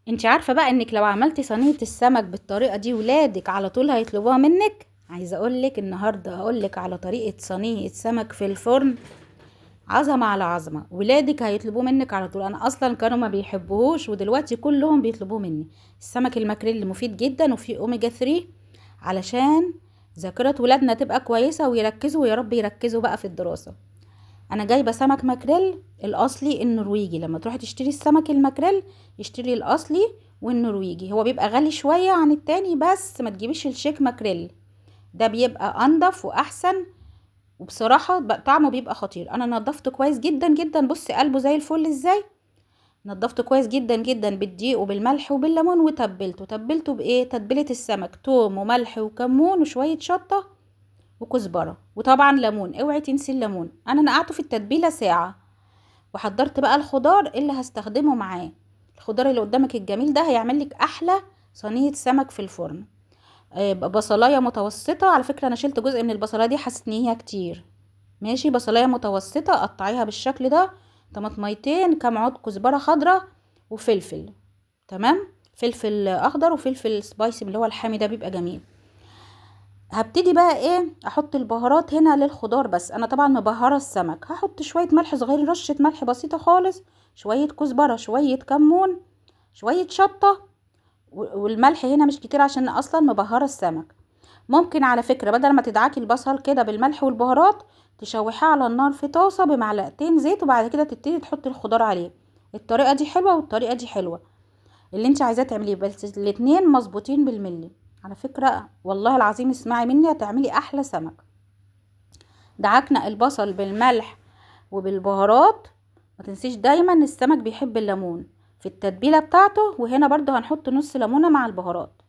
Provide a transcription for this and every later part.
انت عارفة بقى انك لو عملتي صينية السمك بالطريقة دي ولادك على طول هيطلبوها منك. عايزة اقولك النهاردة هقولك على طريقة صينية سمك في الفرن، عظمة على عظمة. ولادك هيطلبوه منك على طول. انا اصلا كانوا ما بيحبوهوش ودلوقتي كلهم بيطلبوه مني. السمك الماكريل مفيد جدا وفيه اوميجا 3 علشان ذاكرة ولادنا تبقى كويسة ويركزوا، ويا رب يركزوا بقى في الدراسة. انا جايبه سمك ماكريل الاصلي النرويجي. لما تروحي تشتري السمك الماكريل اشتري الاصلي والنرويجي. هو بيبقى غالي شويه عن التاني، بس ما تجيبيش الشيك ماكريل، ده بيبقى انضف واحسن. وبصراحه طعمه بيبقى خطير. انا نضفته كويس جدا جدا، بصي قلبه زي الفل ازاي. نضفته كويس جدا جدا بالدقيق وبالملح وبالليمون، وتبلته بايه؟ تتبيله السمك، توم وملح وكمون وشويه شطه وكزبره وطبعا ليمون. اوعي تنسي الليمون. انا نقعته في التتبيله ساعه. وحضرت بقى الخضار اللي هستخدمه معاه. الخضار اللي قدامك الجميل ده هيعمل لك احلى صينيه سمك في الفرن. بصلايه متوسطه. على فكره انا شلت جزء من البصلايه دي، حسيت ان هي كتير. ماشي، بصلايه متوسطه قطعيها بالشكل ده. طماطميتين، كام عود كزبره خضراء، وفلفل. تمام. فلفل اخضر وفلفل سبايسي اللي هو الحامي ده بيبقى جميل. هبتدي بقى ايه؟ احط البهارات هنا للخضار. بس انا طبعا مبهره السمك. هحط شويه ملح صغير، رشه ملح بسيطه خالص، شويه كزبره، شويه كمون، شويه شطه. والملح هنا مش كتير عشان اصلا مبهره السمك. ممكن على فكره بدل ما تدعكي البصل كده بالملح والبهارات، تشوحيه على النار في طاسه بمعلقتين زيت، وبعد كده تبتدي تحطي الخضار عليه. الطريقه دي حلوه والطريقه دي حلوه، اللي انت عايزاه تعمليه، بس الاتنين مظبوطين بالملي. على فكرة والله العظيم اسمعي مني هتعملي احلى سمك. دعكنا البصل بالملح وبالبهارات. ما تنسيش دايما السمك بيحب الليمون في التتبيلة بتاعته. وهنا برضو هنحط نص ليمونة مع البهارات،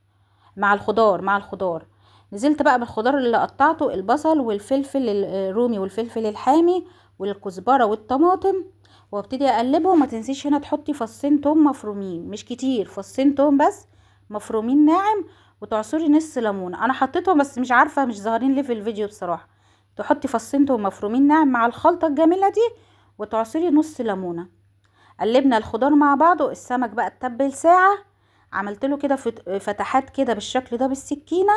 مع الخضار. نزلت بقى بالخضار اللي قطعته، البصل والفلفل الرومي والفلفل الحامي والكزبرة والطماطم، وابتدي اقلبهم. ما تنسيش هنا تحطي فصين توم مفرومين، مش كتير، فصين توم بس مفرومين ناعم. وتعصري نص ليمون. انا حطيتهم بس مش عارفه مش ظاهرين ليه في الفيديو بصراحه. تحطي فصين توم مفرومين ناعم مع الخلطه الجميله دي، وتعصري نص ليمونه. قلبنا الخضار مع بعضه. السمك بقى اتبل ساعه. عملت له كده فتحات كده بالشكل ده بالسكينه.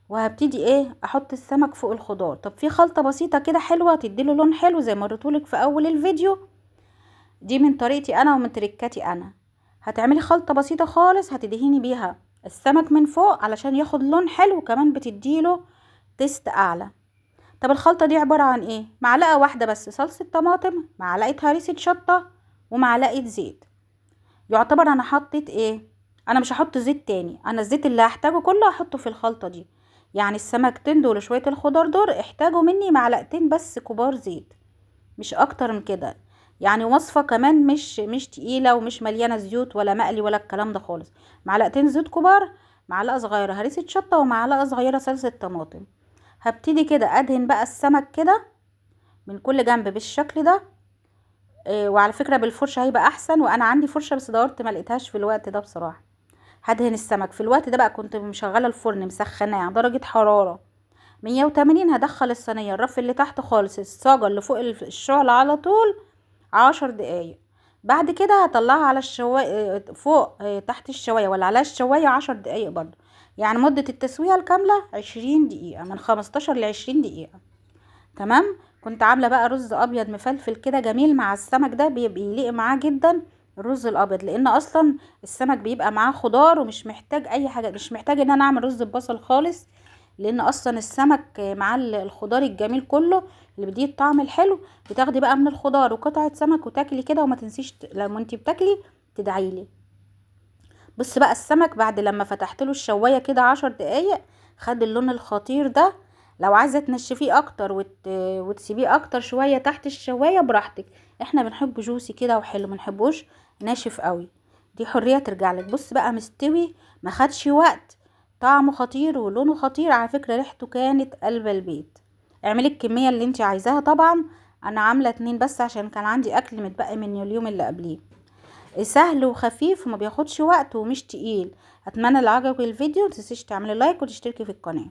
وهبتدي ايه؟ احط السمك فوق الخضار. طب في خلطه بسيطه كده حلوه تديله لون حلو زي ما وريتهولك في اول الفيديو. دي من طريقتي انا ومن تركاتي انا. هتعملي خلطة بسيطة خالص هتدهيني بيها السمك من فوق علشان ياخد لون حلو، وكمان بتديله تيست اعلى. طب الخلطة دي عبارة عن ايه؟ معلقة واحدة بس صلصة طماطم، معلقة هريسة شطة، ومعلقة زيت. يعتبر انا حطيت ايه؟ انا مش هحط زيت تاني. انا الزيت اللي هحتاجه كله هحطه في الخلطة دي. يعني السمكتين دول وشوية الخضار دول احتاجوا مني معلقتين بس كبار زيت، مش اكتر من كده. يعني وصفة كمان مش تقيلة ومش مليانة زيوت ولا مقلي ولا الكلام ده خالص. معلقتين زيت كبار، معلقة صغيرة هريسة شطة، ومعلقة صغيرة صلصة طماطم. هبتدي كده ادهن بقى السمك كده من كل جنب بالشكل ده. وعلى فكرة بالفرشة هيبقى احسن، وانا عندي فرشة بس دورت ما لقيتهاش في الوقت ده بصراحة. هدهن السمك في الوقت ده بقى. كنت مشغلة الفرن مسخناه درجة حرارة 180. هدخل الصينية الرف اللي تحت خالص، الصاجة اللي فوق الشعلة على طول 10 دقايق. بعد كده هطلعها على الشواية فوق، تحت الشواية ولا على الشواية 10 دقايق برضه. يعني مدة التسوية الكاملة 20 دقيقة، من 15 ل20 دقيقة. تمام. كنت عاملة بقى رز ابيض مفلفل كده جميل مع السمك ده، بيليق معاه جدا الرز الابيض، لان اصلا السمك بيبقى معاه خضار ومش محتاج اي حاجة، مش محتاج ان انا اعمل رز ببصل خالص. لان اصلا السمك مع الخضار الجميل كله اللي بيديه الطعم الحلو. بتاخدي بقى من الخضار وقطعة سمك وتاكلي كده. وما تنسيش لما انتي بتاكلي تدعيلي. بص بقى السمك بعد لما فتحت له الشوايه كده 10 دقايق خد اللون الخطير ده. لو عايزه تنشفيه اكتر وتسيبيه اكتر شويه تحت الشوايه براحتك. احنا بنحبه جوسي كده وحلو، منحبوش ناشف قوي. دي حريه ترجع لك. بص بقى مستوي، ما خدش وقت. طعمه خطير ولونه خطير. على فكره ريحته كانت قلب البيت. اعملي الكميه اللي انت عايزاها طبعا. انا عامله 2 بس عشان كان عندي اكل متبقي من اليوم اللي قبليه. سهل وخفيف وما بياخدش وقت ومش تقيل. اتمنى لو عجبك الفيديو متنسيش تعملي لايك وتشتركي في القناه.